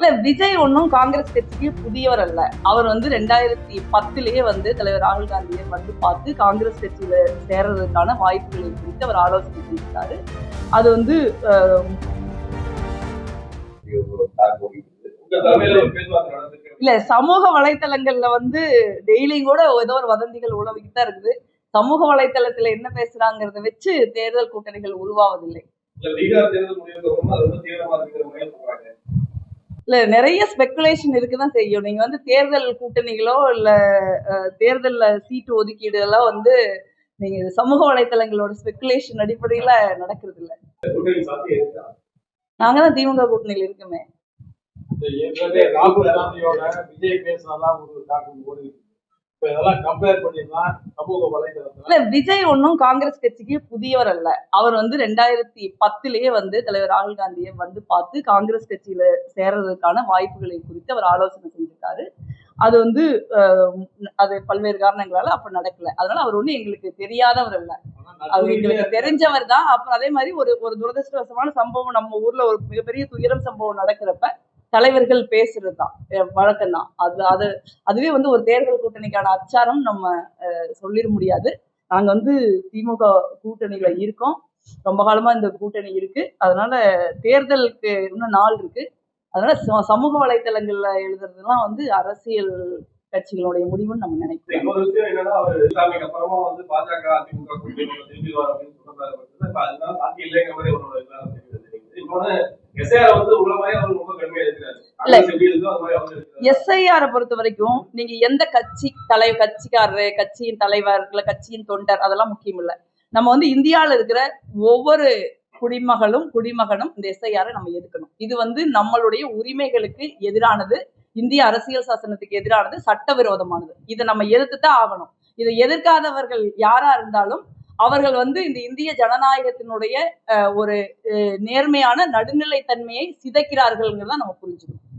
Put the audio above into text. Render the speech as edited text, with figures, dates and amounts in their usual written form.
இல்ல விஜய் ஒன்றும் காங்கிரஸ் கட்சிக்கு புதியவர் அல்ல. அவர் 2010லயே தலைவர் ராகுல் காந்தியை பார்த்து காங்கிரஸ் கட்சியில சேர்றதுக்கான வாய்ப்புகளை குறித்து அவர் ஆலோசனை செஞ்சிருக்காரு. அது இல்ல சமூக வலைத்தளங்கள்ல டெய்லியும் கூட ஏதோ ஒரு வதந்திகள் உழவிக்கிட்டு தான் இருக்குது. சமூக வலைத்தளத்துல என்ன பேசுறாங்கிறத வச்சு தேர்தல் கூட்டணிகள் உருவாவதில்லை. இல்ல நிறைய ஸ்பெகுலேஷன் இருக்குதான் செய்யும். நீங்க தேர்தல் கூட்டணிகளோ இல்ல தேர்தல்ல சீட்டு ஒதுக்கீடு எல்லாம் நீங்க சமூக வலைத்தளங்களோட ஸ்பெகுலேஷன் அடிப்படையில நடக்கிறது இல்ல. நாங்கதான் திமுக கூட்டணியில் இருக்குமே. ராகுல் காந்தியோட விஜய் பேசுறதெல்லாம் ஒரு டாக்குமெண்ட் ஓடி இல்ல விஜய் ஒன்றும் காங்கிரஸ் கட்சிக்கு புதியவர் அல்ல. அவர் 2010லயே தலைவர் ராகுல் காந்தியை பார்த்து காங்கிரஸ் கட்சியில சேர்றதுக்கான வாய்ப்புகளை குறித்து அவர் ஆலோசனை செஞ்சிருக்காரு. அது அது பல்வேறு காரணங்களால அப்ப நடக்கல. அதனால அவர் எங்களுக்கு தெரியாதவர் அல்ல, அவர் எங்களுக்கு தெரிஞ்சவர் தான். அப்புறம் அதே மாதிரி ஒரு துரதிருஷ்டவசமான சம்பவம் நம்ம ஊர்ல ஒரு மிகப்பெரிய துயரம் சம்பவம் நடக்கிறப்ப தலைவர்கள் பேசுறது தான் வழக்கம் தான். அதுவே ஒரு தேர்தல் கூட்டணிக்கான அச்சாரம் நம்ம சொல்லிட முடியாது. நாங்க திமுக கூட்டணியில இருக்கோம், ரொம்ப காலமா இந்த கூட்டணி இருக்கு. அதனால தேர்தலுக்கு இன்னும் நாள் இருக்கு. அதனால சமூக வலைத்தளங்கள்ல எழுதுறதுலாம் அரசியல் கட்சிகளுடைய முடிவுன்னு நம்ம நினைக்கிறோம். எஸ்ஐஆரை பொறுத்த வரைக்கும் நீங்க எந்த கட்சிக்காரரு, கட்சியின் தலைவர் இல்ல கட்சியின் தொண்டர் அதெல்லாம் முக்கியம் இல்ல. நம்ம இந்தியாவில இருக்கிற ஒவ்வொரு குடிமகனும் இந்த எஸ்ஐஆரை நம்ம எதிர்க்கணும். இது நம்மளுடைய உரிமைகளுக்கு எதிரானது, இந்திய அரசியல் சாசனத்துக்கு எதிரானது, சட்டவிரோதமானது. இதை நம்ம எதிர்த்துதான் ஆகணும். இதை எதிர்க்காதவர்கள் யாரா இருந்தாலும் அவர்கள் இந்த இந்திய ஜனநாயகத்தினுடைய ஒரு நேர்மையான நடுநிலைத்தன்மையை சிதைக்கிறார்கள்ங்கிறத நம்ம புரிஞ்சுக்கணும்.